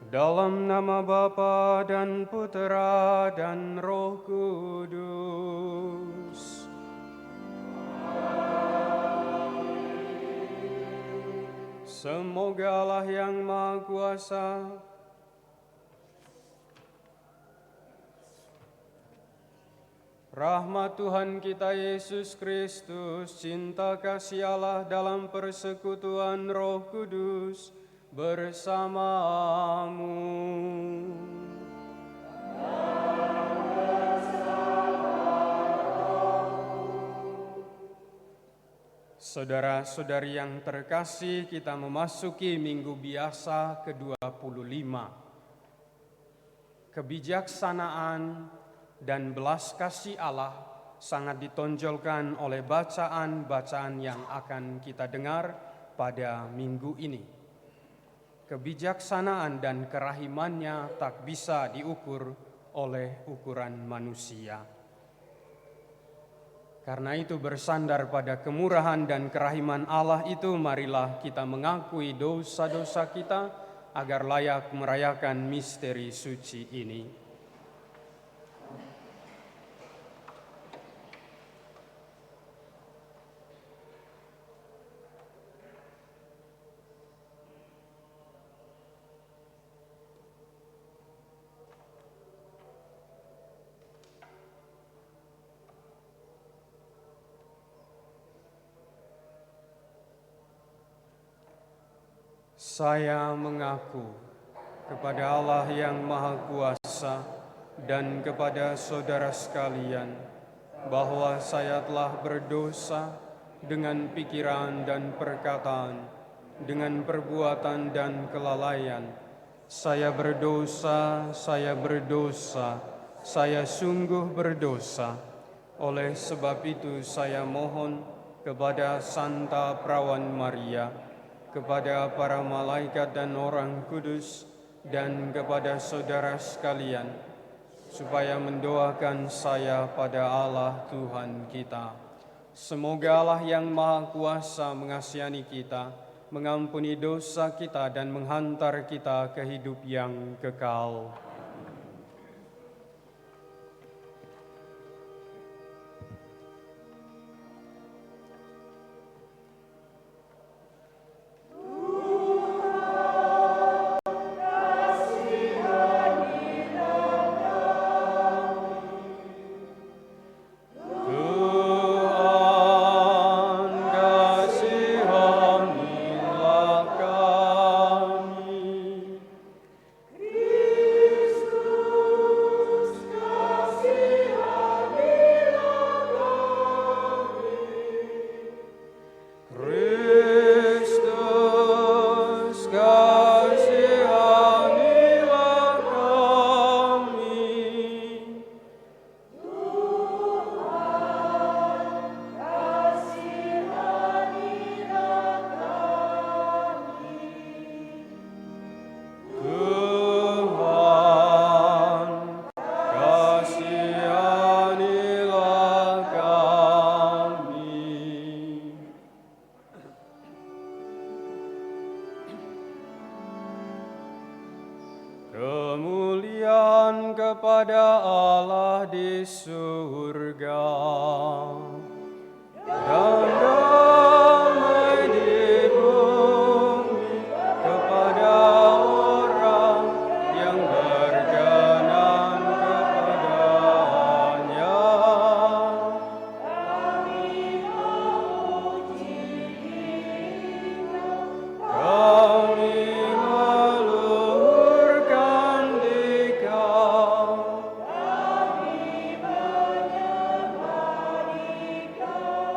Dalam nama Bapa dan Putera dan Roh Kudus. Semoga Allah yang Maha Kuasa rahmat Tuhan kita Yesus Kristus, cinta kasih Allah dalam persekutuan Roh Kudus bersamamu. Saudara-saudari yang terkasih, kita memasuki minggu biasa ke-25. Kebijaksanaan dan belas kasih Allah sangat ditonjolkan oleh bacaan-bacaan yang akan kita dengar pada minggu ini. Kebijaksanaan dan kerahimannya tak bisa diukur oleh ukuran manusia. Karena itu bersandar pada kemurahan dan kerahiman Allah itu, marilah kita mengakui dosa-dosa kita agar layak merayakan misteri suci ini. Saya mengaku kepada Allah yang Maha Kuasa dan kepada saudara sekalian bahwa saya telah berdosa dengan pikiran dan perkataan, dengan perbuatan dan kelalaian. Saya berdosa, saya sungguh berdosa. Oleh sebab itu saya mohon kepada Santa Perawan Maria, kepada para malaikat dan orang kudus, dan kepada saudara sekalian, supaya mendoakan saya pada Allah Tuhan kita. Semoga Allah yang Maha Kuasa mengasihani kita, mengampuni dosa kita, dan menghantar kita ke hidup yang kekal. Kemuliaan kepada Allah di surga dan damai di bumi kepada orang yang berkenan kepadanya. Kami meluhurkan Dikau, kami menyembah Dikau.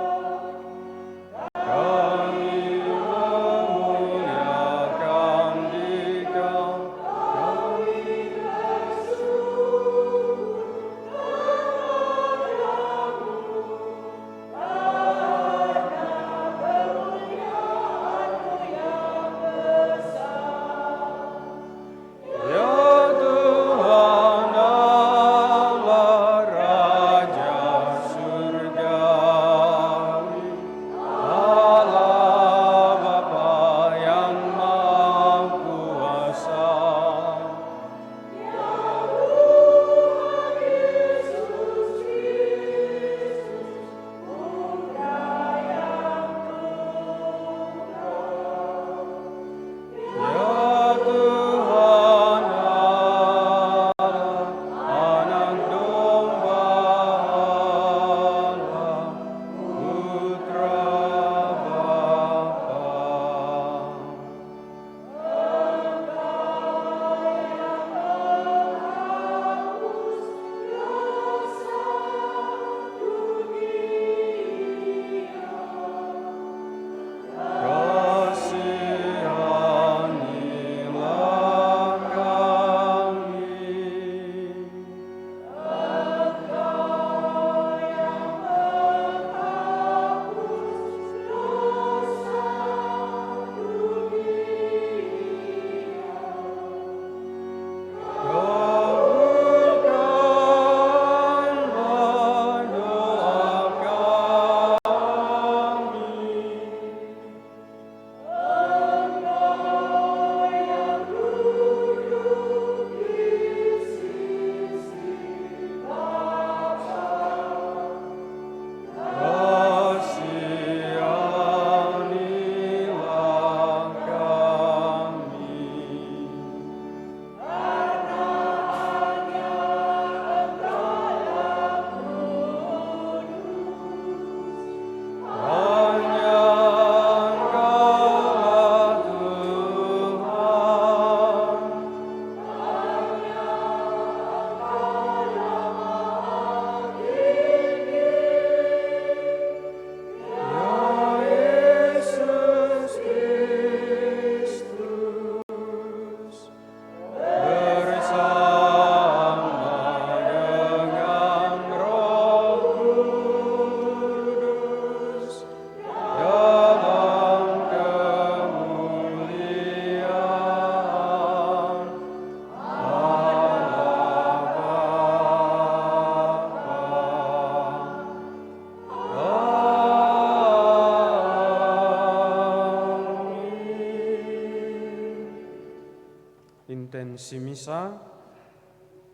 intensi misa,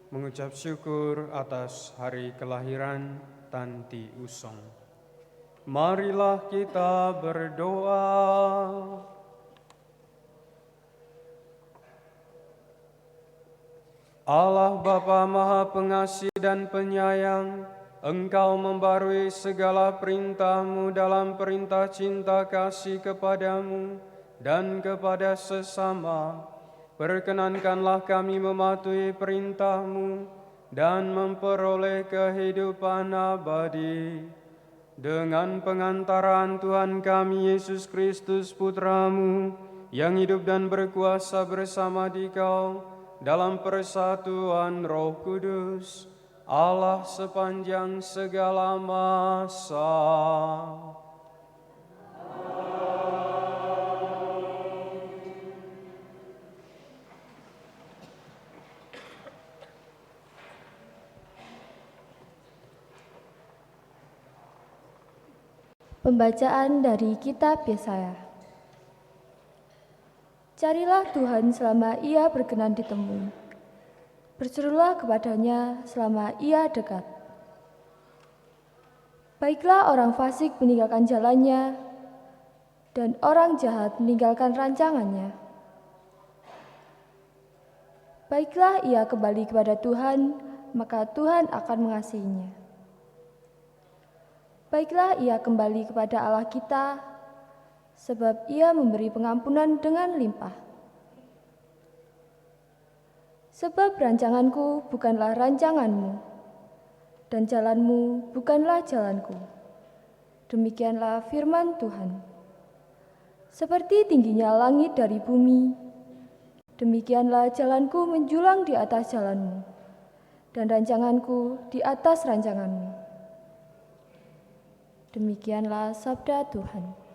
mengucap syukur atas hari kelahiran Tanti Usong. Marilah kita berdoa. Allah Bapa Maha Pengasih dan Penyayang, Engkau membarui segala perintah-Mu dalam perintah cinta kasih kepadamu dan kepada sesama. Perkenankanlah kami mematuhi perintah-Mu dan memperoleh kehidupan abadi. Dengan pengantaran Tuhan kami Yesus Kristus Putra-Mu, yang hidup dan berkuasa bersama Dikau dalam persatuan Roh Kudus, Allah sepanjang segala masa. Pembacaan dari Kitab Yesaya. Carilah Tuhan selama Ia berkenan ditemui. Berserulah kepadanya selama Ia dekat. Baiklah orang fasik meninggalkan jalannya, dan orang jahat meninggalkan rancangannya. Baiklah ia kembali kepada Tuhan, maka Tuhan akan mengasihinya. Baiklah ia kembali kepada Allah kita, sebab Ia memberi pengampunan dengan limpah. Sebab rancanganku bukanlah rancanganmu, dan jalanmu bukanlah jalanku. Demikianlah firman Tuhan. Seperti tingginya langit dari bumi, demikianlah jalanku menjulang di atas jalanmu, dan rancanganku di atas rancanganmu. Demikianlah sabda Tuhan.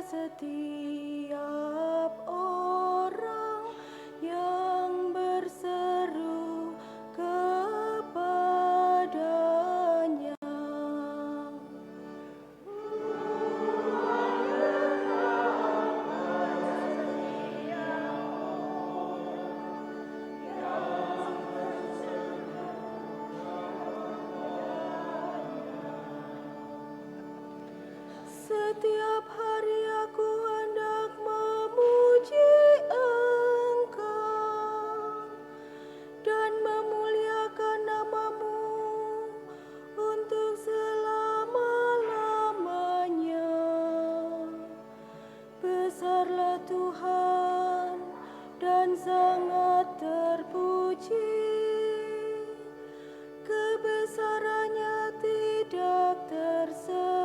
Setiap orang yang berseru kepadanya. Setiap hari aku hendak memuji Engkau dan memuliakan nama-Mu untuk selama-lamanya. Besarlah Tuhan dan sangat terpuji, kebesarannya tidak terselami.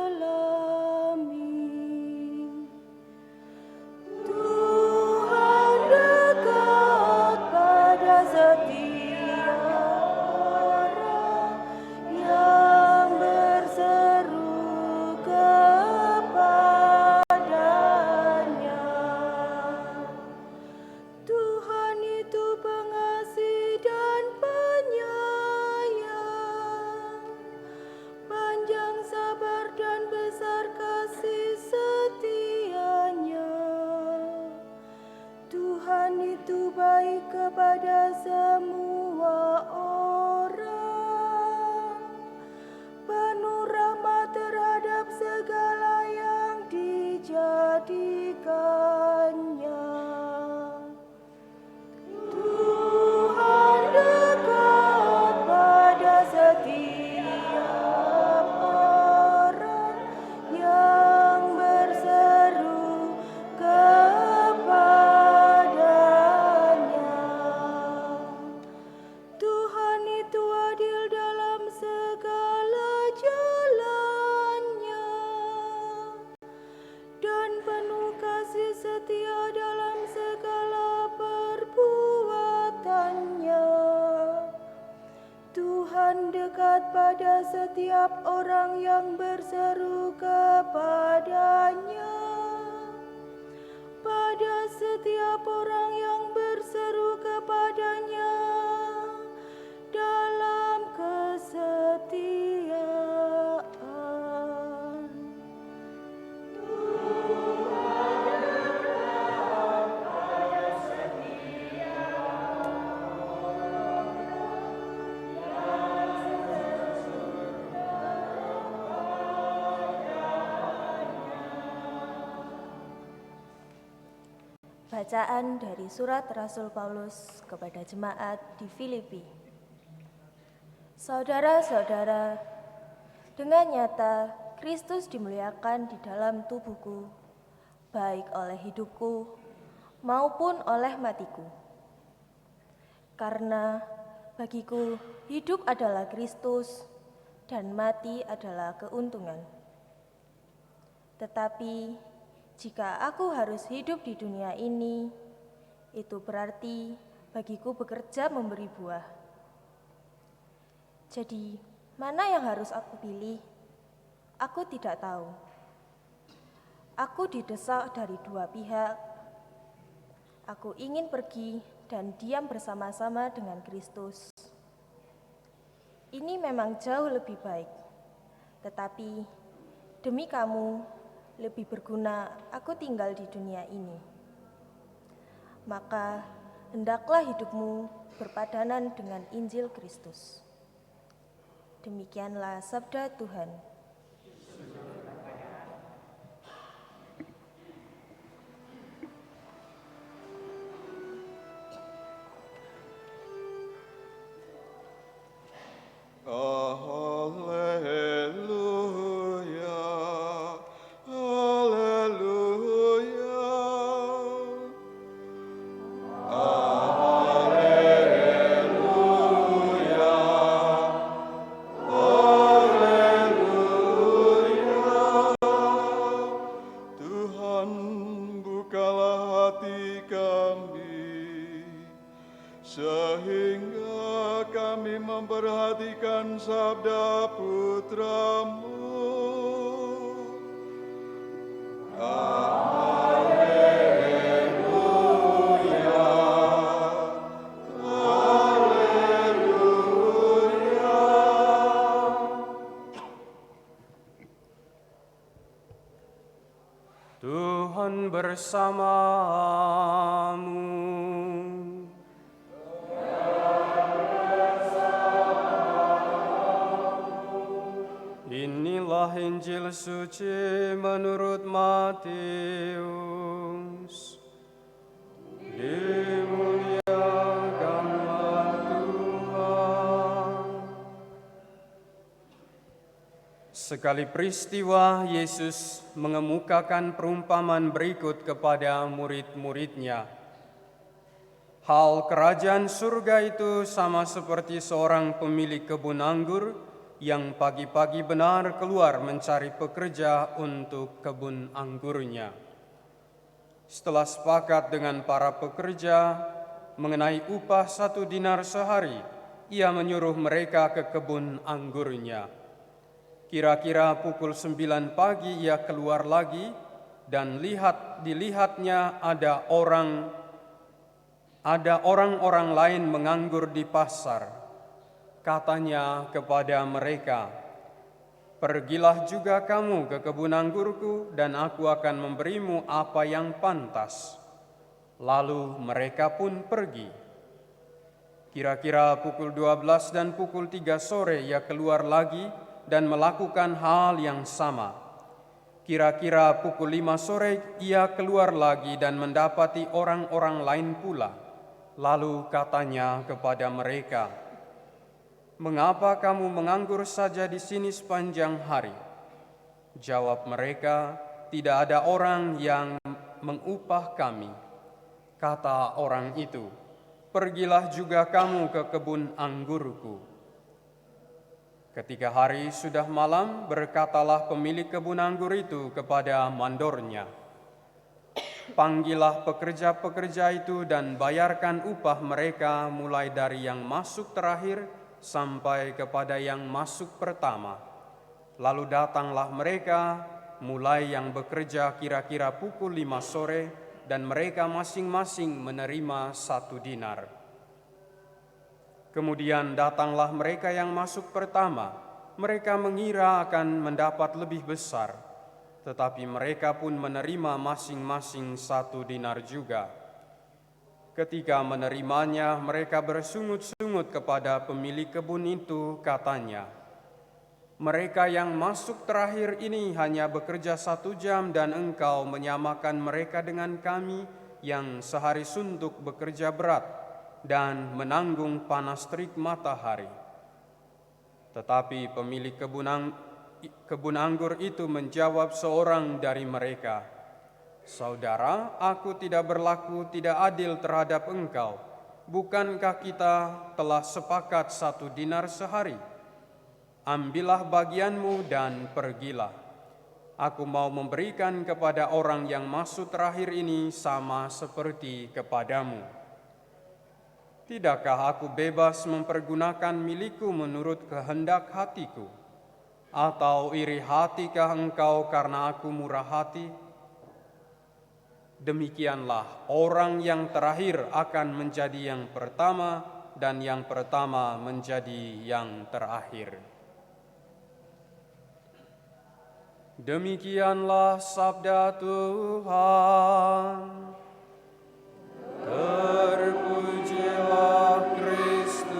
Tuhan dekat pada setiap mendekat pada setiap orang yang berseru kepadanya. Pada setiap orang yang berseru kepadanya dalam kesetiaan. Bacaan dari surat Rasul Paulus kepada jemaat di Filipi. Saudara-saudara, dengan nyata Kristus dimuliakan di dalam tubuhku, baik oleh hidupku maupun oleh matiku. Karena bagiku hidup adalah Kristus dan mati adalah keuntungan. Tetapi jika aku harus hidup di dunia ini, itu berarti bagiku bekerja memberi buah. Jadi, mana yang harus aku pilih? Aku tidak tahu. Aku didesak dari dua pihak. Aku ingin pergi dan diam bersama-sama dengan Kristus. Ini memang jauh lebih baik, tetapi demi kamu, lebih berguna aku tinggal di dunia ini. Maka hendaklah hidupmu berpadanan dengan Injil Kristus. Demikianlah sabda Tuhan. sehingga kami memperhatikan sabda Putra-Mu. Tuhan bersamamu. Inilah Injil suci menurut Matius. Dimuliakanlah Tuhan. Sekali peristiwa, Yesus mengemukakan perumpamaan berikut kepada murid-muridnya. Hal kerajaan surga itu sama seperti seorang pemilik kebun anggur yang pagi-pagi benar keluar mencari pekerja untuk kebun anggurnya. Setelah sepakat dengan para pekerja mengenai upah 1 dinar sehari, ia menyuruh mereka ke kebun anggurnya. Kira-kira pukul 9 pagi ia keluar lagi dan dilihatnya ada orang-orang lain menganggur di pasar. Katanya kepada mereka, "Pergilah juga kamu ke kebun anggurku dan aku akan memberimu apa yang pantas." Lalu mereka pun pergi. Kira-kira pukul 12 dan pukul 3 sore ia keluar lagi dan melakukan hal yang sama. Kira-kira pukul 5 sore ia keluar lagi dan mendapati orang-orang lain pula. Lalu katanya kepada mereka, "Mengapa kamu menganggur saja di sini sepanjang hari?" Jawab mereka, "Tidak ada orang yang mengupah kami." Kata orang itu, "Pergilah juga kamu ke kebun anggurku." Ketika hari sudah malam, berkatalah pemilik kebun anggur itu kepada mandornya, "Panggillah pekerja-pekerja itu dan bayarkan upah mereka mulai dari yang masuk terakhir sampai kepada yang masuk pertama. Lalu datanglah mereka, mulai yang bekerja kira-kira pukul 5 sore, dan mereka masing-masing menerima 1 dinar. Kemudian datanglah mereka yang masuk pertama. Mereka mengira akan mendapat lebih besar, tetapi mereka pun menerima masing-masing 1 dinar juga. Ketika menerimanya, mereka bersungut-sungut kepada pemilik kebun itu, katanya, "Mereka yang masuk terakhir ini hanya bekerja 1 jam dan engkau menyamakan mereka dengan kami yang sehari suntuk bekerja berat dan menanggung panas terik matahari." Tetapi pemilik kebun anggur itu menjawab seorang dari mereka, "Saudara, aku tidak berlaku tidak adil terhadap engkau. Bukankah kita telah sepakat 1 dinar sehari? Ambillah bagianmu dan pergilah. Aku mau memberikan kepada orang yang masuk terakhir ini sama seperti kepadamu. Tidakkah aku bebas mempergunakan milikku menurut kehendak hatiku? Atau iri hatikah engkau karena aku murah hati? Demikianlah orang yang terakhir akan menjadi yang pertama, dan yang pertama menjadi yang terakhir." Demikianlah sabda Tuhan. Terpujilah Kristus.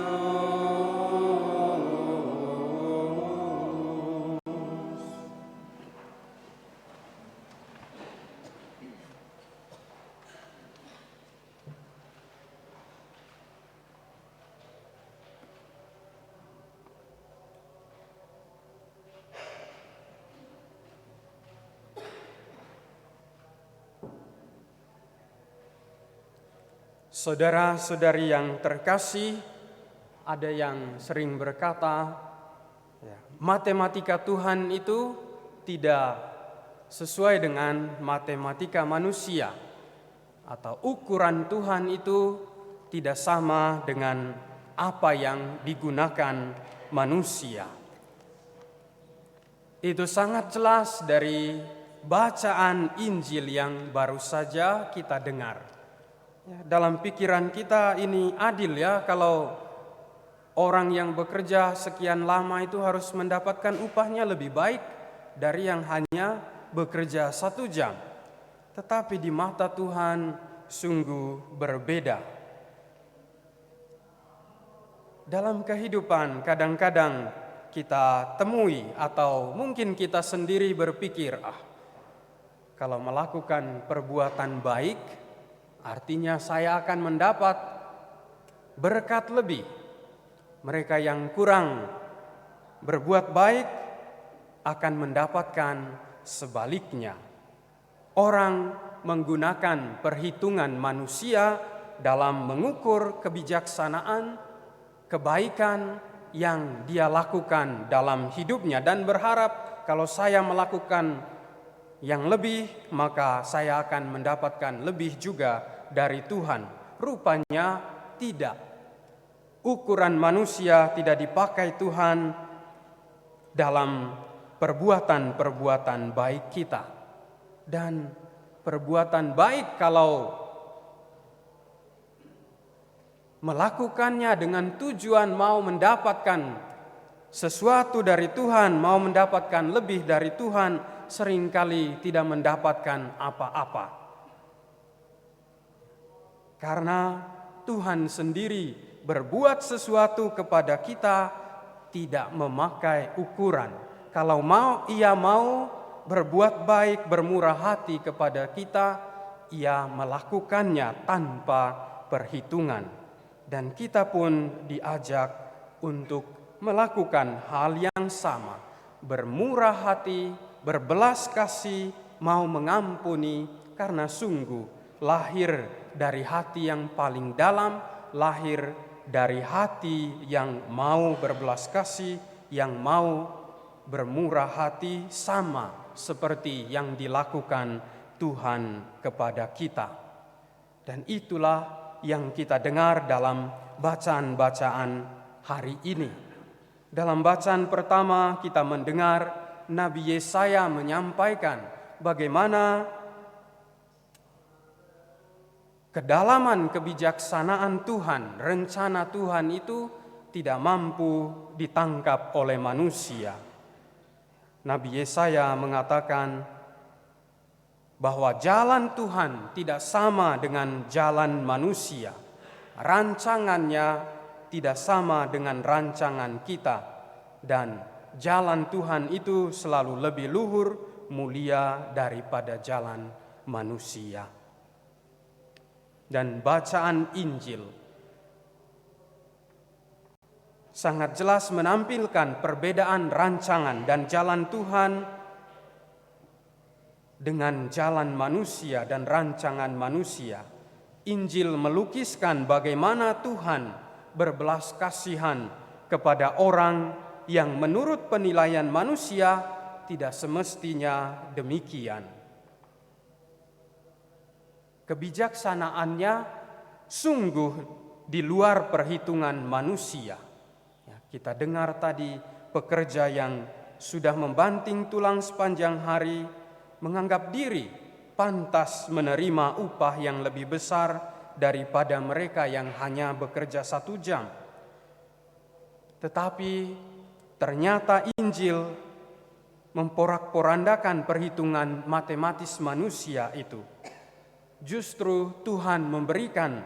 Saudara-saudari yang terkasih, ada yang sering berkata, matematika Tuhan itu tidak sesuai dengan matematika manusia, atau ukuran Tuhan itu tidak sama dengan apa yang digunakan manusia. Itu sangat jelas dari bacaan Injil yang baru saja kita dengar. Dalam pikiran kita ini adil ya, kalau orang yang bekerja sekian lama itu harus mendapatkan upahnya lebih baik dari yang hanya bekerja 1 jam. Tetapi di mata Tuhan sungguh berbeda. Dalam kehidupan kadang-kadang kita temui atau mungkin kita sendiri berpikir, kalau melakukan perbuatan baik, artinya saya akan mendapat berkat lebih. Mereka yang kurang berbuat baik akan mendapatkan sebaliknya. Orang menggunakan perhitungan manusia dalam mengukur kebijaksanaan, kebaikan yang dia lakukan dalam hidupnya, dan berharap kalau saya melakukan yang lebih, maka saya akan mendapatkan lebih juga dari Tuhan. Rupanya tidak. Ukuran manusia tidak dipakai Tuhan dalam perbuatan-perbuatan baik kita. Dan perbuatan baik kalau melakukannya dengan tujuan mau mendapatkan sesuatu dari Tuhan, mau mendapatkan lebih dari Tuhan, seringkali tidak mendapatkan apa-apa. Karena Tuhan sendiri berbuat sesuatu kepada kita tidak memakai ukuran. Kalau Ia mau berbuat baik, bermurah hati kepada kita, Ia melakukannya tanpa perhitungan. Dan kita pun diajak untuk melakukan hal yang sama, bermurah hati, berbelas kasih, mau mengampuni, karena sungguh lahir dari hati yang paling dalam, lahir dari hati yang mau berbelas kasih, yang mau bermurah hati, sama seperti yang dilakukan Tuhan kepada kita. Dan itulah yang kita dengar dalam bacaan-bacaan hari ini. Dalam bacaan pertama kita mendengar Nabi Yesaya menyampaikan bagaimana kedalaman kebijaksanaan Tuhan, rencana Tuhan itu tidak mampu ditangkap oleh manusia. Nabi Yesaya mengatakan bahwa jalan Tuhan tidak sama dengan jalan manusia. Rancangannya tidak sama dengan rancangan kita. Dan jalan Tuhan itu selalu lebih luhur, mulia daripada jalan manusia. Dan bacaan Injil sangat jelas menampilkan perbedaan rancangan dan jalan Tuhan dengan jalan manusia dan rancangan manusia. Injil melukiskan bagaimana Tuhan berbelas kasihan kepada orang yang menurut penilaian manusia tidak semestinya demikian. Kebijaksanaannya sungguh di luar perhitungan manusia. Kita dengar tadi pekerja yang sudah membanting tulang sepanjang hari menganggap diri pantas menerima upah yang lebih besar daripada mereka yang hanya bekerja 1 jam. Tetapi ternyata Injil memporak-porandakan perhitungan matematis manusia itu. Justru Tuhan memberikan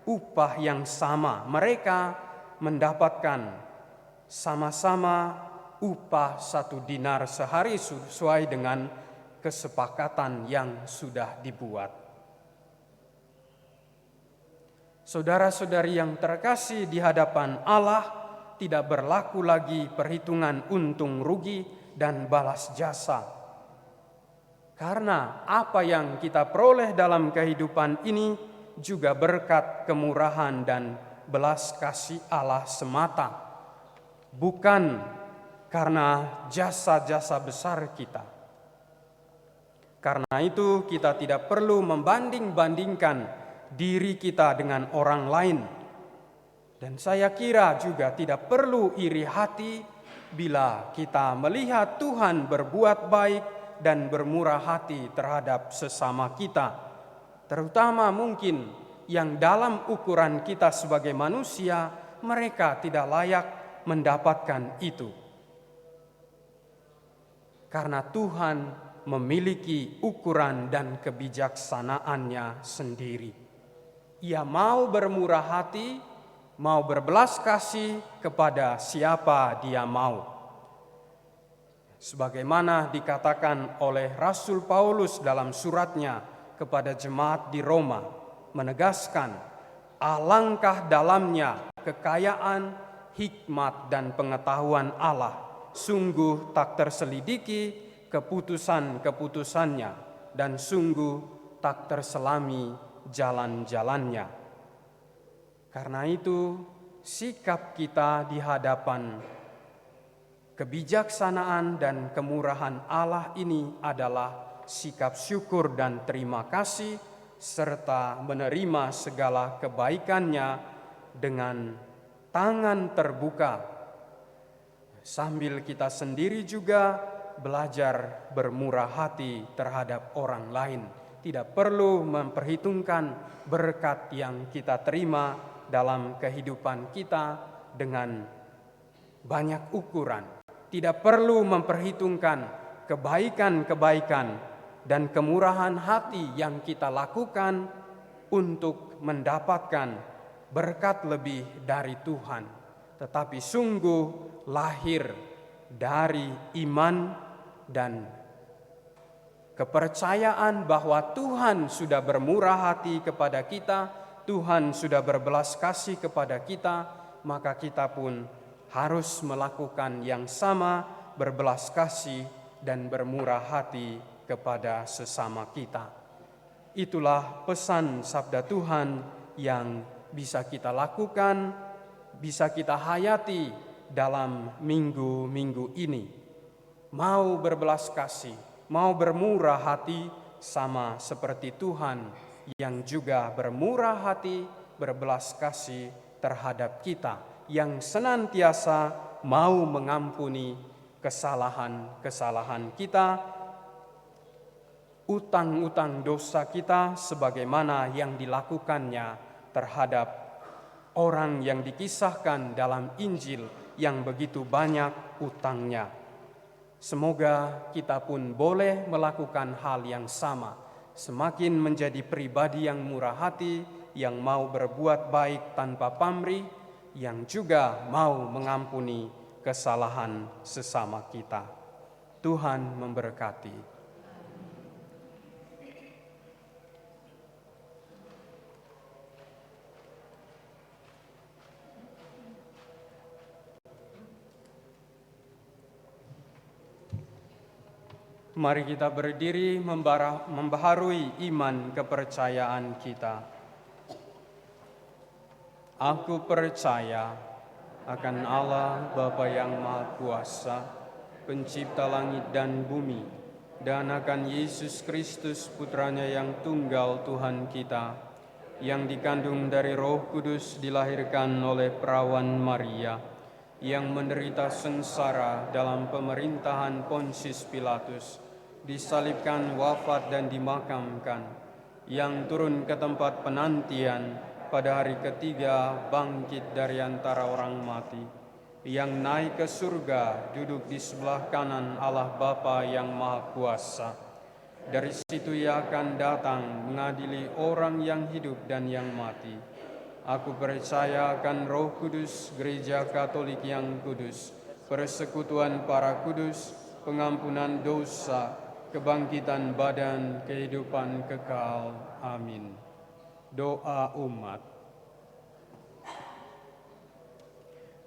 upah yang sama. Mereka mendapatkan sama-sama upah 1 dinar sehari sesuai dengan kesepakatan yang sudah dibuat. Saudara-saudari yang terkasih di hadapan Allah, tidak berlaku lagi perhitungan untung rugi dan balas jasa. Karena apa yang kita peroleh dalam kehidupan ini juga berkat kemurahan dan belas kasih Allah semata. Bukan karena jasa-jasa besar kita. Karena itu kita tidak perlu membanding-bandingkan diri kita dengan orang lain. Dan saya kira juga tidak perlu iri hati bila kita melihat Tuhan berbuat baik dan bermurah hati terhadap sesama kita. Terutama mungkin yang dalam ukuran kita sebagai manusia, mereka tidak layak mendapatkan itu. Karena Tuhan memiliki ukuran dan kebijaksanaannya sendiri. Ia mau bermurah hati, mau berbelas kasih kepada siapa Dia mau. Sebagaimana dikatakan oleh Rasul Paulus dalam suratnya kepada jemaat di Roma, menegaskan alangkah dalamnya kekayaan, hikmat dan pengetahuan Allah, sungguh tak terselidiki keputusan-keputusannya dan sungguh tak terselami jalan-jalannya. Karena itu, sikap kita di hadapan kebijaksanaan dan kemurahan Allah ini adalah sikap syukur dan terima kasih serta menerima segala kebaikannya dengan tangan terbuka, sambil kita sendiri juga belajar bermurah hati terhadap orang lain. Tidak perlu memperhitungkan berkat yang kita terima dalam kehidupan kita dengan banyak ukuran. Tidak perlu memperhitungkan kebaikan-kebaikan dan kemurahan hati yang kita lakukan untuk mendapatkan berkat lebih dari Tuhan, tetapi sungguh lahir dari iman dan kepercayaan bahwa Tuhan sudah bermurah hati kepada kita, Tuhan sudah berbelas kasih kepada kita, maka kita pun harus melakukan yang sama, berbelas kasih dan bermurah hati kepada sesama kita. Itulah pesan sabda Tuhan yang bisa kita lakukan, bisa kita hayati dalam minggu-minggu ini. Mau berbelas kasih, mau bermurah hati sama seperti Tuhan yang juga bermurah hati, berbelas kasih terhadap kita. yang senantiasa mau mengampuni kesalahan-kesalahan kita, utang-utang dosa kita sebagaimana yang dilakukannya terhadap orang yang dikisahkan dalam Injil yang begitu banyak utangnya. Semoga kita pun boleh melakukan hal yang sama, semakin menjadi pribadi yang murah hati, yang mau berbuat baik tanpa pamrih, yang juga mau mengampuni kesalahan sesama kita. Tuhan memberkati. Mari kita berdiri membaharui iman kepercayaan kita. Aku percaya akan Allah Bapa yang Maha Kuasa, pencipta langit dan bumi, dan akan Yesus Kristus Putranya yang tunggal Tuhan kita, yang dikandung dari Roh Kudus, dilahirkan oleh perawan Maria, yang menderita sengsara dalam pemerintahan Pontius Pilatus, disalibkan, wafat, dan dimakamkan, yang turun ke tempat penantian, pada hari ketiga bangkit dari antara orang mati, yang naik ke surga, duduk di sebelah kanan Allah Bapa yang Maha Kuasa. Dari situ Ia akan datang mengadili orang yang hidup dan yang mati. Aku percaya akan Roh Kudus, Gereja Katolik yang kudus, persekutuan para kudus, pengampunan dosa, kebangkitan badan, kehidupan kekal. Amin. Doa umat.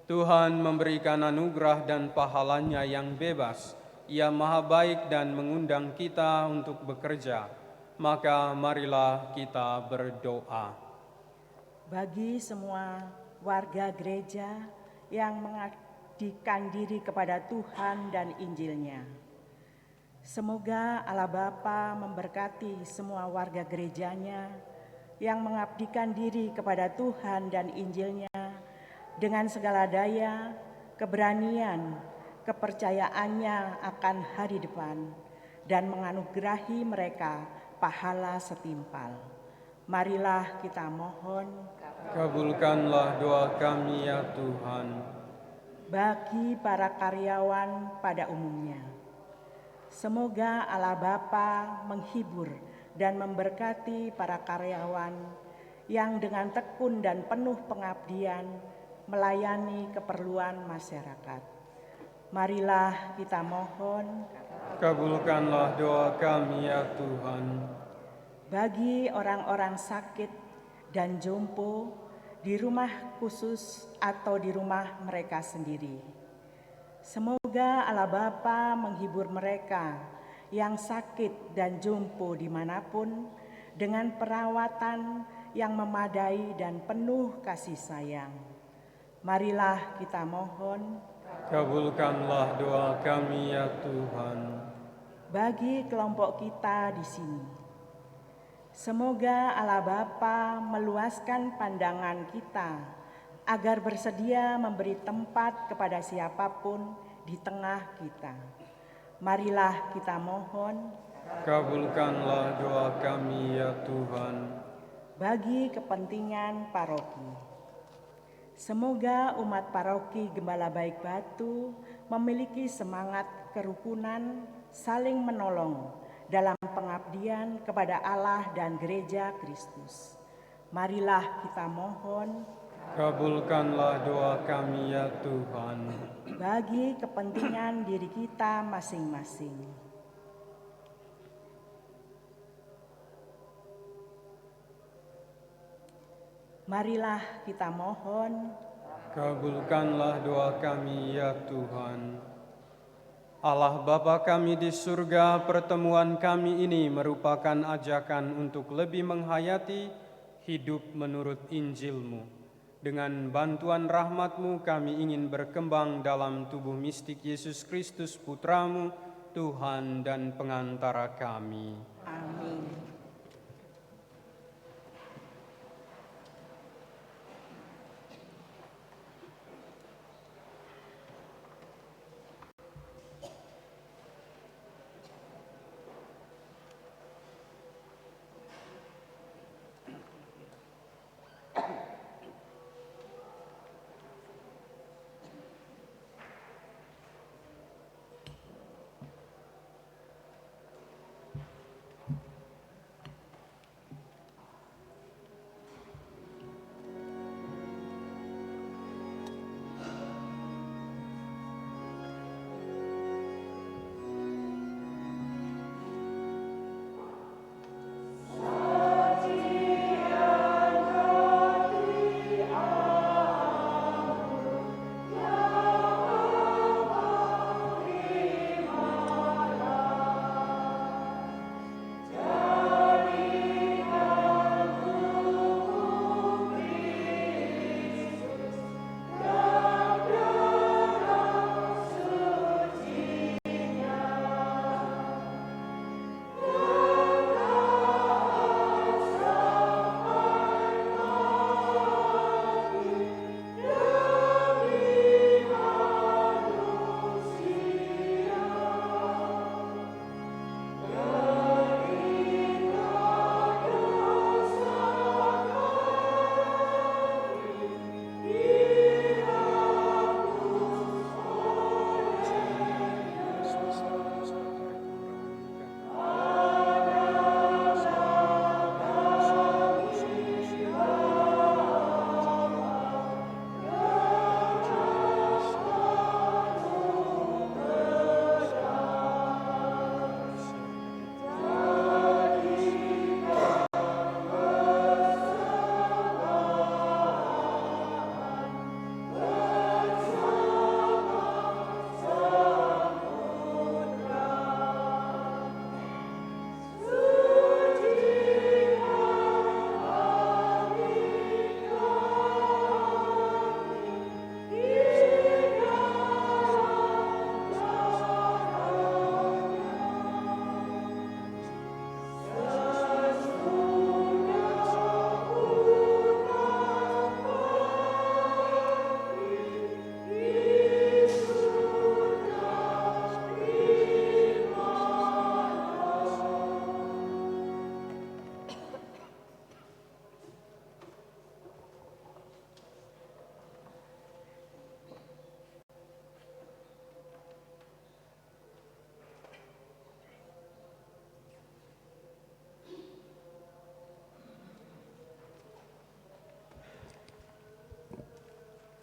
Tuhan memberikan anugerah dan pahalanya yang bebas. Ia Maha baik dan mengundang kita untuk bekerja. Maka marilah kita berdoa. Bagi semua warga gereja yang mengabdikan diri kepada Tuhan dan Injil-Nya, semoga Allah Bapa memberkati semua warga gerejanya yang mengabdikan diri kepada Tuhan dan Injil-Nya dengan segala daya, keberanian, kepercayaannya akan hari depan, dan menganugerahi mereka pahala setimpal. Marilah kita mohon. Kabulkanlah doa kami ya Tuhan. Bagi para karyawan pada umumnya, semoga Allah Bapa menghibur dan memberkati para karyawan yang dengan tekun dan penuh pengabdian melayani keperluan masyarakat. Marilah kita mohon. Kabulkanlah doa kami ya Tuhan. Bagi orang-orang sakit dan jompo di rumah khusus atau di rumah mereka sendiri, semoga Allah Bapa menghibur mereka yang sakit dan jompo dimanapun dengan perawatan yang memadai dan penuh kasih sayang. Marilah kita mohon. Kabulkanlah doa kami ya Tuhan. Bagi kelompok kita di sini, semoga Allah Bapa meluaskan pandangan kita agar bersedia memberi tempat kepada siapapun di tengah kita. Marilah kita mohon. Kabulkanlah doa kami ya Tuhan. Bagi kepentingan paroki, semoga umat paroki Gembala Baik Batu memiliki semangat kerukunan, saling menolong dalam pengabdian kepada Allah dan Gereja Kristus. Marilah kita mohon. Kabulkanlah doa kami ya Tuhan. Bagi kepentingan diri kita masing-masing, marilah kita mohon. Kabulkanlah doa kami ya Tuhan. Allah Bapa kami di surga, pertemuan kami ini merupakan ajakan untuk lebih menghayati hidup menurut Injil-Mu. Dengan bantuan rahmat-Mu kami ingin berkembang dalam tubuh mistik Yesus Kristus Putra-Mu, Tuhan dan pengantara kami. Amin.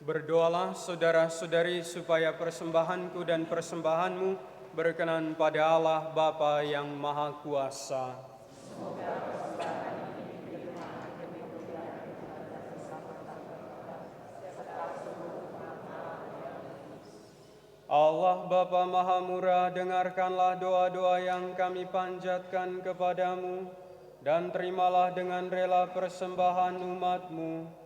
Berdoalah saudara-saudari supaya persembahanku dan persembahanmu berkenan pada Allah Bapa yang Maha Kuasa. Allah Bapa Maha Murah, dengarkanlah doa-doa yang kami panjatkan kepadamu, dan terimalah dengan rela persembahan umat-Mu.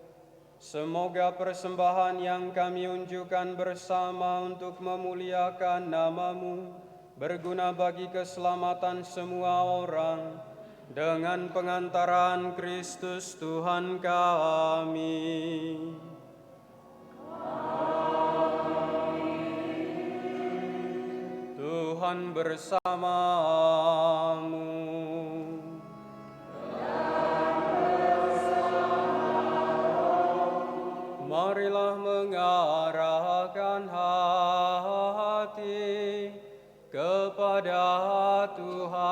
Semoga persembahan yang kami unjukkan bersama untuk memuliakan nama-Mu berguna bagi keselamatan semua orang, dengan pengantaran Kristus Tuhan kami. Tuhan bersamamu. Marilah mengarahkan hati kepada Tuhan.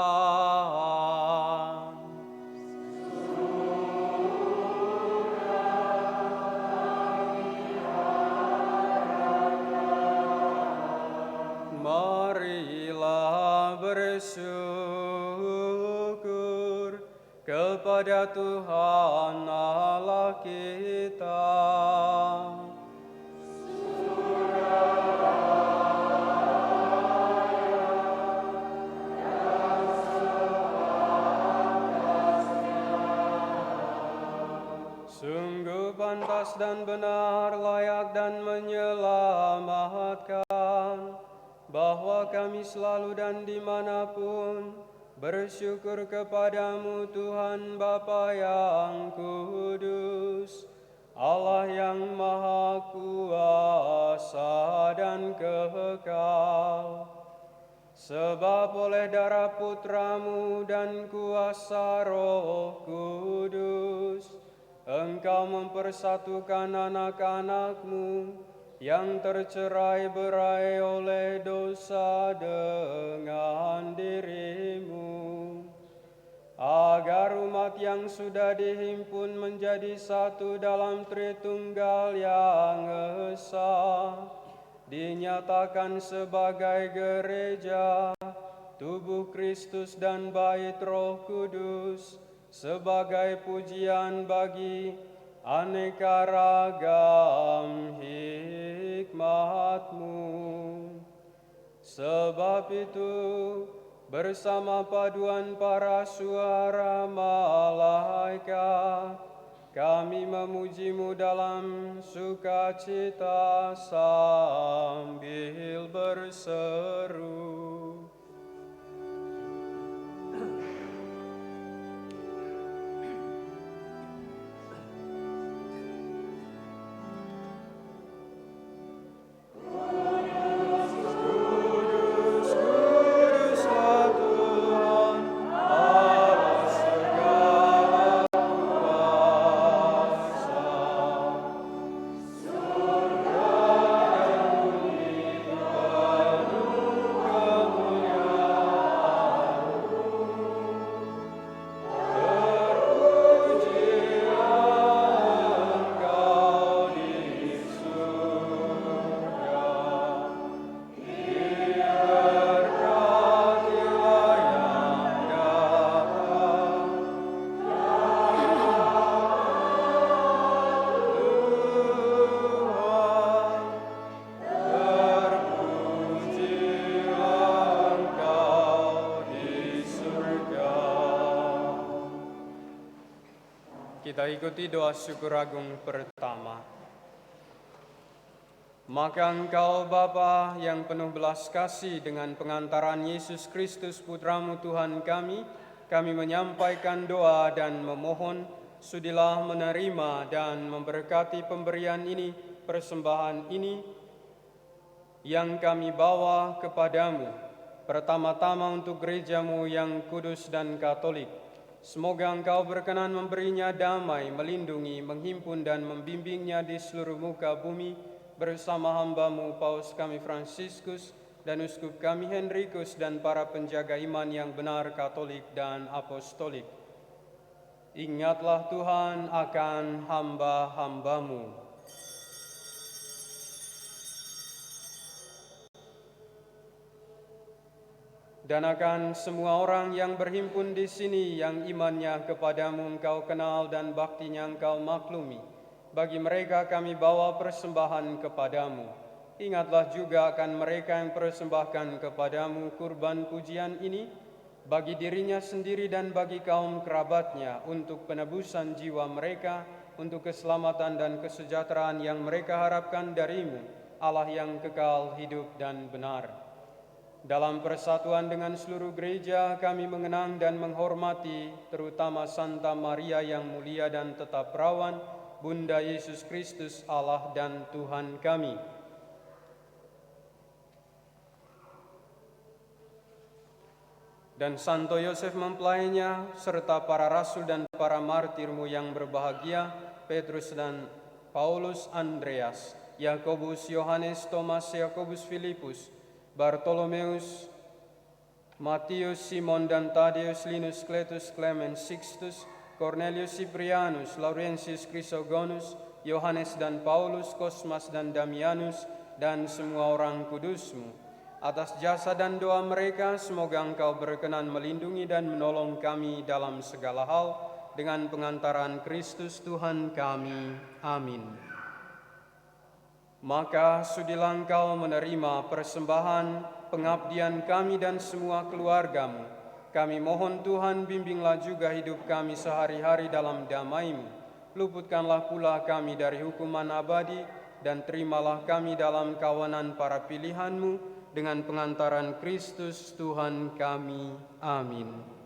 Marilah bersyukur kepada Tuhan Allah kita. Sungguh pantas dan benar, layak dan menyelamatkan, bahwa kami selalu dan dimanapun bersyukur kepadamu Tuhan Bapa yang kudus, Allah yang Maha Kuasa dan kekal. Sebab oleh darah Putramu dan kuasa Roh Kudus, Engkau mempersatukan anak-anak-Mu yang tercerai-berai oleh dosa dengan dirimu, agar umat yang sudah dihimpun menjadi satu dalam Tritunggal yang esa, dinyatakan sebagai gereja, tubuh Kristus dan bait Roh Kudus, sebagai pujian bagi aneka ragam hikmat-Mu. Sebab itu, bersama paduan para suara malaikat, kami memuji-Mu dalam sukacita sambil berseru. Kita ikuti doa syukur agung pertama. Maka Engkau Bapa yang penuh belas kasih, dengan pengantaran Yesus Kristus Putra-Mu Tuhan kami menyampaikan doa dan memohon, sudilah menerima dan memberkati pemberian ini, persembahan ini yang kami bawa kepadamu, pertama-tama untuk gereja-Mu yang kudus dan katolik. Semoga Engkau berkenan memberinya damai, melindungi, menghimpun dan membimbingnya di seluruh muka bumi, bersama hamba-Mu Paus kami Fransiskus dan Uskup kami Henrikus dan para penjaga iman yang benar, katolik dan apostolik. Ingatlah Tuhan akan hamba-hamba-Mu. dan akan semua orang yang berhimpun di sini yang imannya kepadamu Engkau kenal dan baktinya Engkau maklumi. Bagi mereka kami bawa persembahan kepadamu. Ingatlah juga akan mereka yang persembahkan kepadamu kurban pujian ini, bagi dirinya sendiri dan bagi kaum kerabatnya, untuk penebusan jiwa mereka, untuk keselamatan dan kesejahteraan yang mereka harapkan darimu, Allah yang kekal, hidup dan benar. Dalam persatuan dengan seluruh gereja, kami mengenang dan menghormati terutama Santa Maria yang mulia dan tetap perawan, Bunda Yesus Kristus, Allah dan Tuhan kami. Dan Santo Yosef mempelainya, serta para rasul dan para martirmu yang berbahagia, Petrus dan Paulus, Andreas, Yakobus, Yohanes, Thomas, Yakobus, Filipus, Bartolomeus, Matius, Simon dan Tadeus, Linus, Cletus, Clemens, Sixtus, Cornelius, Cyprianus, Laurentius, Chrysogonus, Yohanes dan Paulus, Kosmas dan Damianus, dan semua orang kudusmu. Atas jasa dan doa mereka, semoga Engkau berkenan melindungi dan menolong kami dalam segala hal, dengan pengantaran Kristus Tuhan kami. Amin. Maka sudilah Engkau menerima persembahan pengabdian kami dan semua keluargamu. Kami mohon Tuhan, bimbinglah juga hidup kami sehari-hari dalam damai-Mu. Luputkanlah pula kami dari hukuman abadi, dan terimalah kami dalam kawanan para pilihan-Mu, dengan pengantaran Kristus Tuhan kami. Amin.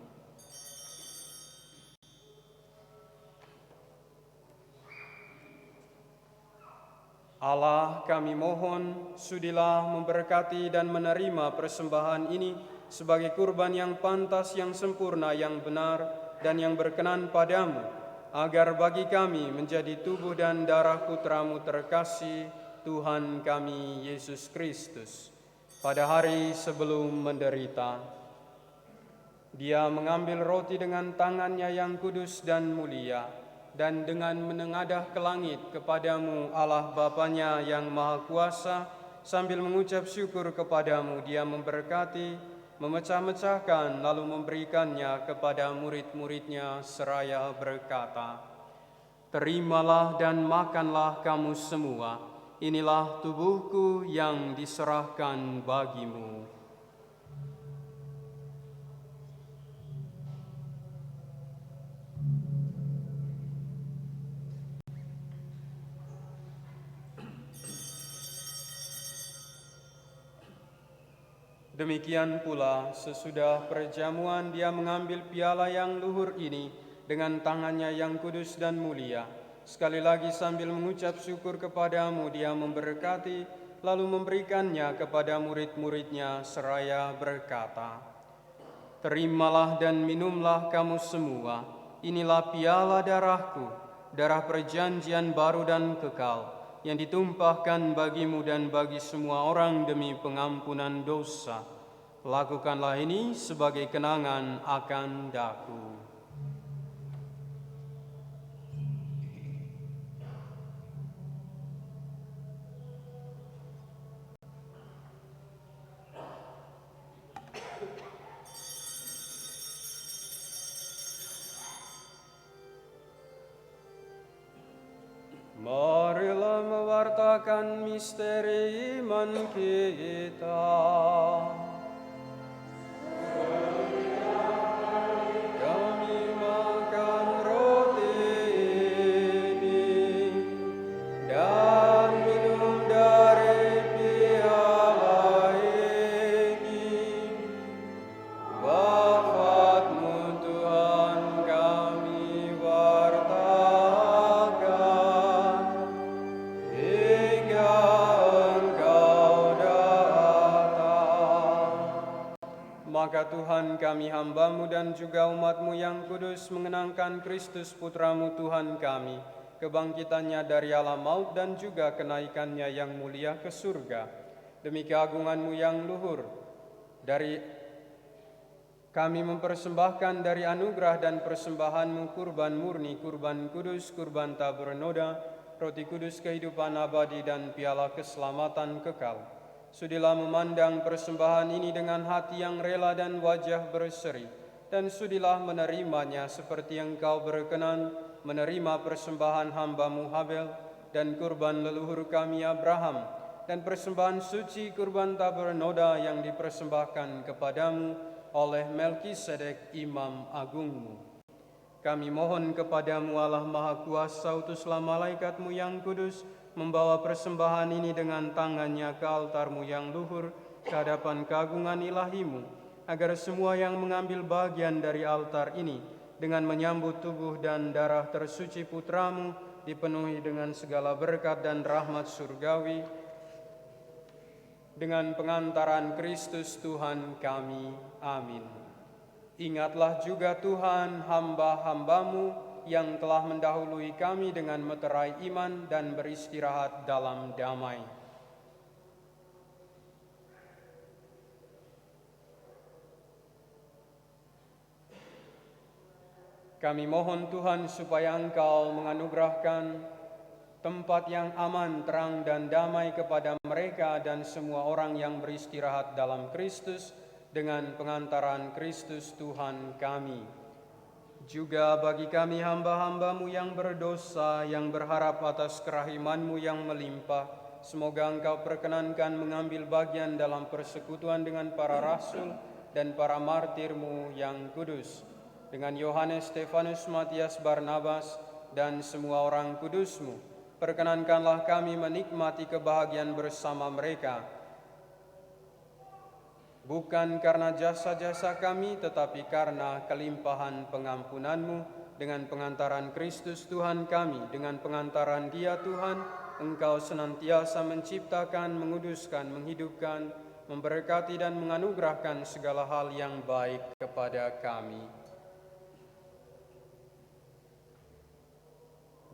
Allah, kami mohon, sudilah memberkati dan menerima persembahan ini sebagai kurban yang pantas, yang sempurna, yang benar, dan yang berkenan padamu, agar bagi kami menjadi tubuh dan darah Putra-Mu terkasih, Tuhan kami Yesus Kristus. Pada hari sebelum menderita, Dia mengambil roti dengan tangannya yang kudus dan mulia, dan dengan menengadah ke langit kepadamu Allah Bapanya yang Maha Kuasa, sambil mengucap syukur kepadamu, Dia memberkati, memecah-mecahkan, lalu memberikannya kepada murid-muridnya seraya berkata, "Terimalah dan makanlah kamu semua. Inilah tubuhku yang diserahkan bagimu." Demikian pula sesudah perjamuan Dia mengambil piala yang luhur ini dengan tangannya yang kudus dan mulia. Sekali lagi sambil mengucap syukur kepadamu, Dia memberkati, lalu memberikannya kepada murid-muridnya seraya berkata, "Terimalah dan minumlah kamu semua. Inilah piala darahku, darah perjanjian baru dan kekal, yang ditumpahkan bagimu dan bagi semua orang demi pengampunan dosa. Lakukanlah ini sebagai kenangan akan daku." Marilah mewartakan misteri iman kita. Kami makan roti ini dan minum dari piala ini. Wafat-Mu Tuhan kami wartakan, hingga Engkau datang. Maka Tuhan kami hamba-Mu dan juga umat-Mu yang kudus mengenangkan Kristus Putra-Mu Tuhan kami, kebangkitannya dari alam maut dan juga kenaikannya yang mulia ke surga. Demi keagungan-Mu yang luhur, kami mempersembahkan dari anugerah dan persembahan-Mu kurban murni, kurban kudus, kurban tak bernoda, roti kudus kehidupan abadi dan piala keselamatan kekal. Sudilah memandang persembahan ini dengan hati yang rela dan wajah berseri, dan sudilah menerimanya seperti Engkau berkenan menerima persembahan hamba-Mu Habel dan kurban leluhur kami Abraham, dan persembahan suci kurban tabernoda yang dipersembahkan kepadamu oleh Melkisedek Imam Agungmu. Kami mohon kepadamu Allah Maha Kuasa, utuslah malaikat-Mu yang kudus, membawa persembahan ini dengan tangannya ke altar-Mu yang luhur, ke hadapan keagungan ilahi-Mu, agar semua yang mengambil bagian dari altar ini, dengan menyambut tubuh dan darah tersuci Putra-Mu, dipenuhi dengan segala berkat dan rahmat surgawi, dengan pengantaran Kristus Tuhan kami. Amin. Ingatlah juga Tuhan hamba-hamba-Mu yang telah mendahului kami dengan meterai iman dan beristirahat dalam damai. Kami mohon Tuhan supaya Engkau menganugerahkan tempat yang aman, terang, dan damai kepada mereka dan semua orang yang beristirahat dalam Kristus dengan pengantaran Kristus Tuhan kami. Juga bagi kami hamba-hamba-Mu yang berdosa, yang berharap atas kerahiman-Mu yang melimpah, semoga Engkau perkenankan mengambil bagian dalam persekutuan dengan para rasul dan para martir-Mu yang kudus, dengan Yohanes, Stefanus, Matias, Barnabas, dan semua orang kudus-Mu. Perkenankanlah kami menikmati kebahagiaan bersama mereka, bukan karena jasa-jasa kami, tetapi karena kelimpahan pengampunan-Mu, dengan pengantaran Kristus Tuhan kami. Dengan pengantaran Dia Tuhan, Engkau senantiasa menciptakan, menguduskan, menghidupkan, memberkati dan menganugerahkan segala hal yang baik kepada kami.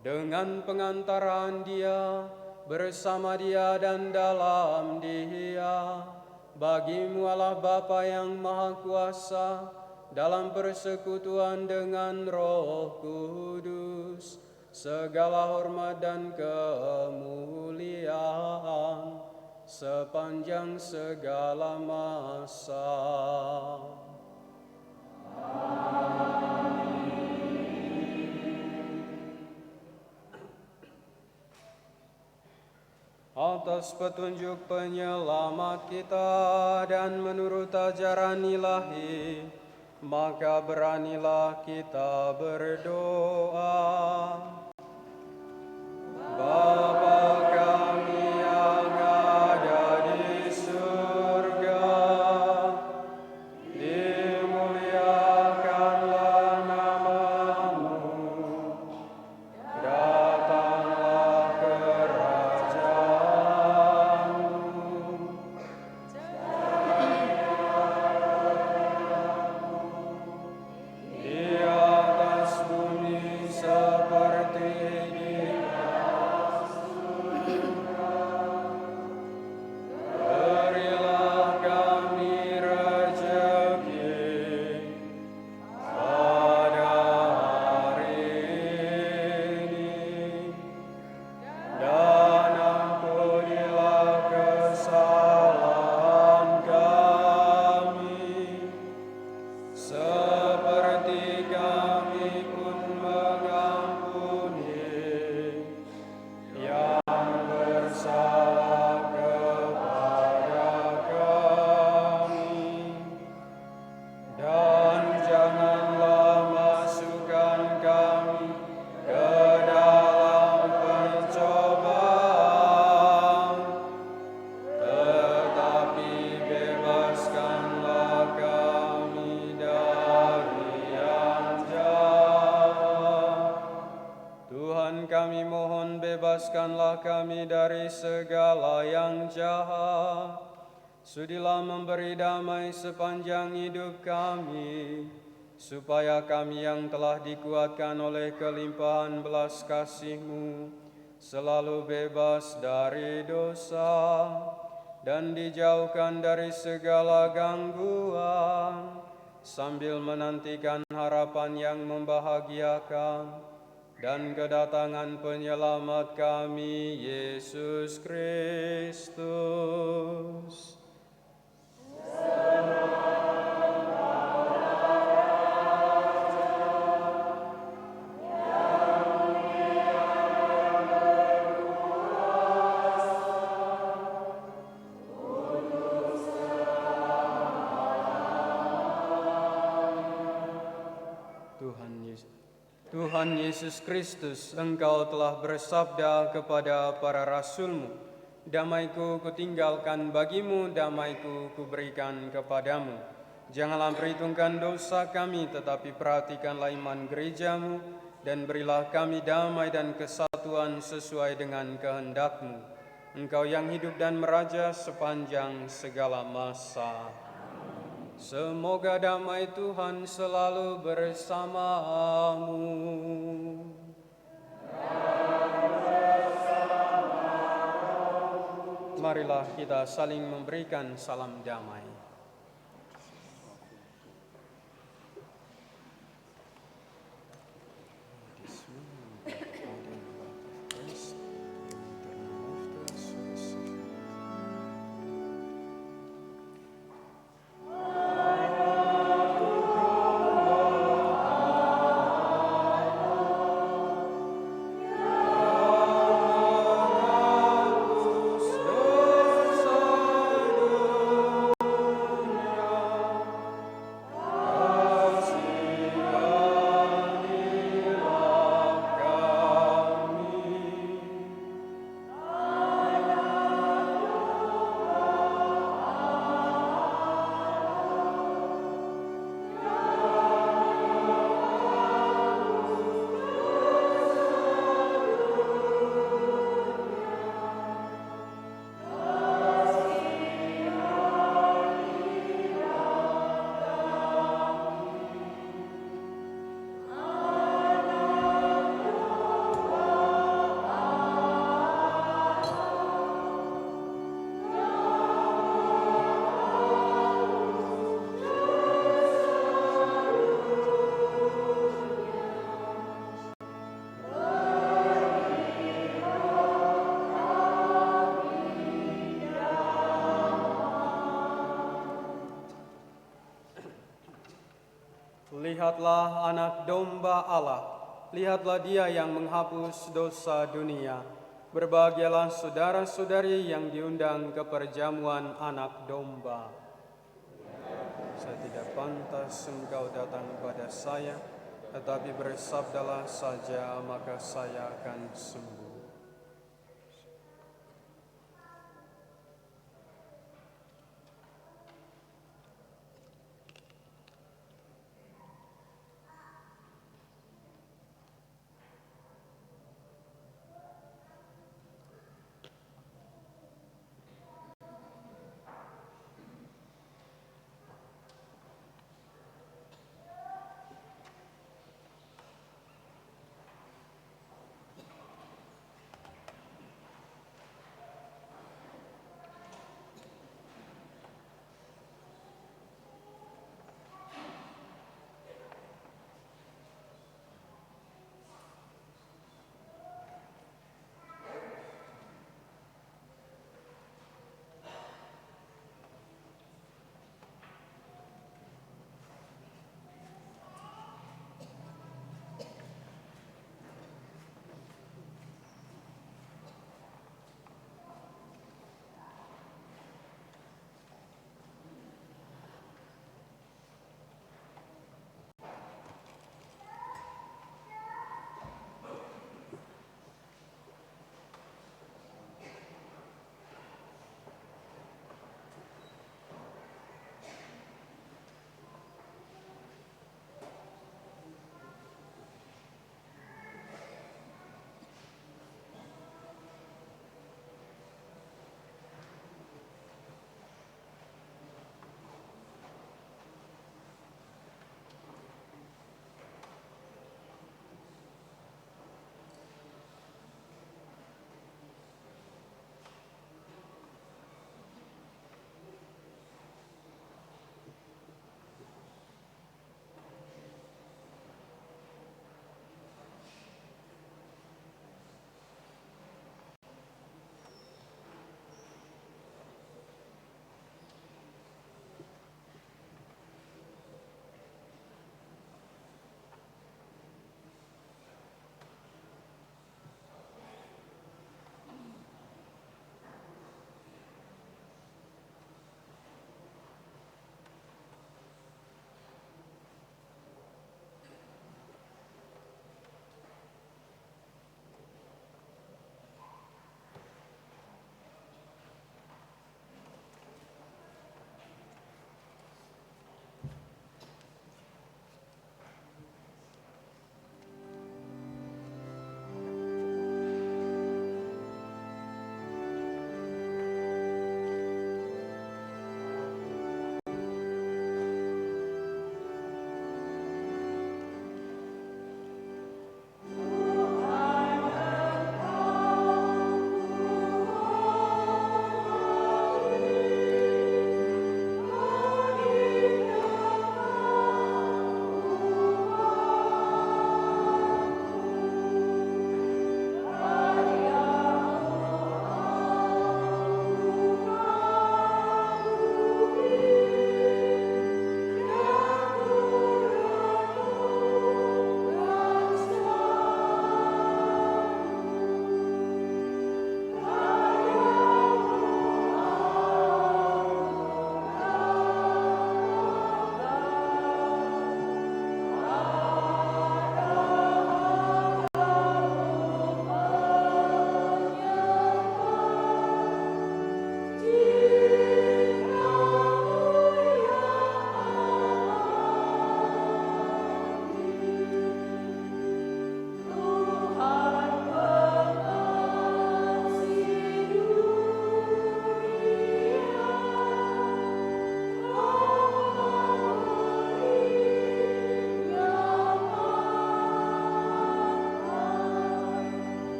Dengan pengantaran Dia, bersama Dia dan dalam Dia, bagi-Mu Allah Bapa yang Maha Kuasa, dalam persekutuan dengan Roh Kudus, segala hormat dan kemuliaan sepanjang segala masa. Atas petunjuk penyelamat kita dan menurut ajaran ilahi, maka beranilah kita berdoa. Bapa kami yang ada di surga, dimuliakanlah nama-Mu, datanglah di atas bumi seperti di atas surga. Berilah kami rezeki pada hari ini, dan ampunilah kesalahan kami, seperti kami pun mengampuni yang bersalah kepada kami. Dan janganlah masukkan kami ke dalam pencobaan, tetapi bebaskanlah kami dari yang jahat. Tuhan, kami mohon bebaskanlah kami dari segala yang jahat. Sudilah memberi damai sepanjang hidup kami, supaya kami yang telah dikuatkan oleh kelimpahan belas kasih-Mu selalu bebas dari dosa dan dijauhkan dari segala gangguan, sambil menantikan harapan yang membahagiakan, dan kedatangan penyelamat kami, Yesus Kristus. Tuhan Yesus Kristus, Engkau telah bersabda kepada para rasul-Mu, "Damai-Ku kutinggalkan bagimu, damai-Ku kuberikan kepadamu. Janganlah perhitungkan dosa kami, tetapi perhatikanlah iman gereja-Mu, dan berilah kami damai dan kesatuan sesuai dengan kehendak-Mu. Engkau yang hidup dan meraja sepanjang segala masa. Semoga damai Tuhan selalu bersamamu." Marilah kita saling memberikan salam damai. Lihatlah anak domba Allah, lihatlah Dia yang menghapus dosa dunia. Berbahagialah saudara-saudari yang diundang ke perjamuan anak domba. Saya tidak pantas engkau datang kepada saya, tetapi bersabdalah saja, maka saya akan sembuh.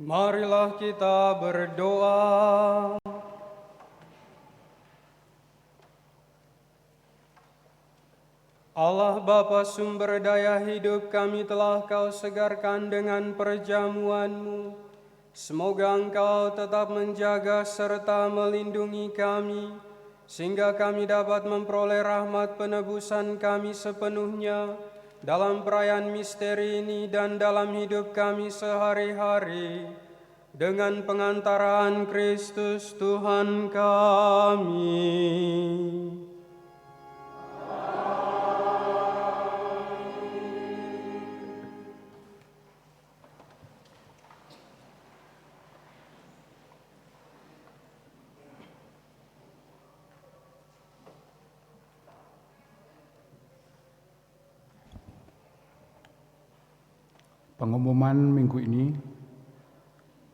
Marilah kita berdoa. Allah Bapa sumber daya hidup, kami telah Kau segarkan dengan perjamuan-Mu. Semoga Engkau tetap menjaga serta melindungi kami, sehingga kami dapat memperoleh rahmat penebusan kami sepenuhnya dalam perayaan misteri ini dan dalam hidup kami sehari-hari, dengan pengantaraan Kristus Tuhan kami. Pengumuman minggu ini,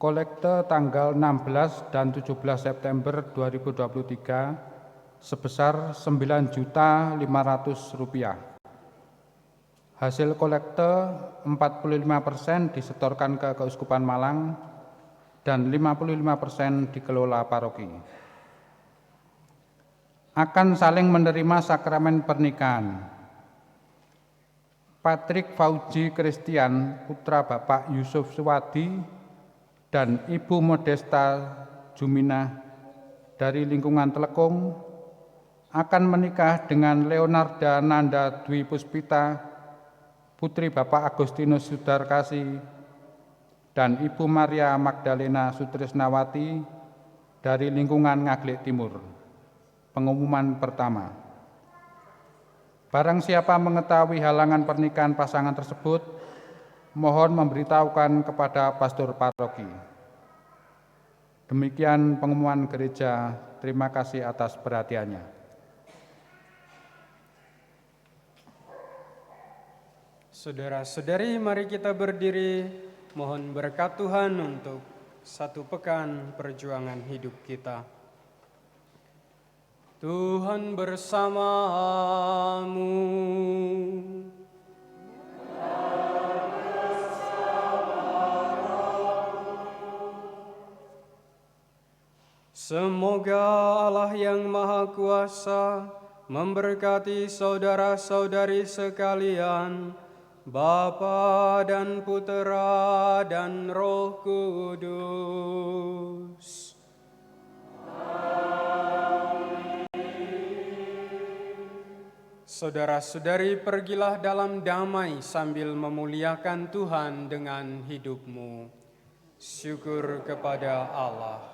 kolekte tanggal 16 dan 17 September 2023 sebesar Rp9.500.000. Hasil kolekte 45% disetorkan ke Keuskupan Malang dan 55% dikelola paroki. Akan saling menerima sakramen pernikahan. Patrick Fauji Christian, putra Bapak Yusuf Suwadi dan Ibu Modesta Juminah dari lingkungan Telekung, akan menikah dengan Leonarda Nanda Dwi Puspita, putri Bapak Agustinus Sudarkasi dan Ibu Maria Magdalena Sutrisnawati dari lingkungan Ngaglik Timur. Pengumuman pertama. Barang siapa mengetahui halangan pernikahan pasangan tersebut, mohon memberitahukan kepada pastor paroki. Demikian pengumuman gereja. Terima kasih atas perhatiannya. Saudara-saudari, mari kita berdiri, mohon berkat Tuhan untuk satu pekan perjuangan hidup kita. Tuhan bersamamu. Semoga Allah yang Maha Kuasa memberkati saudara-saudari sekalian, Bapa dan Putera dan Roh Kudus. Saudara-saudari, pergilah dalam damai sambil memuliakan Tuhan dengan hidupmu. Syukur kepada Allah.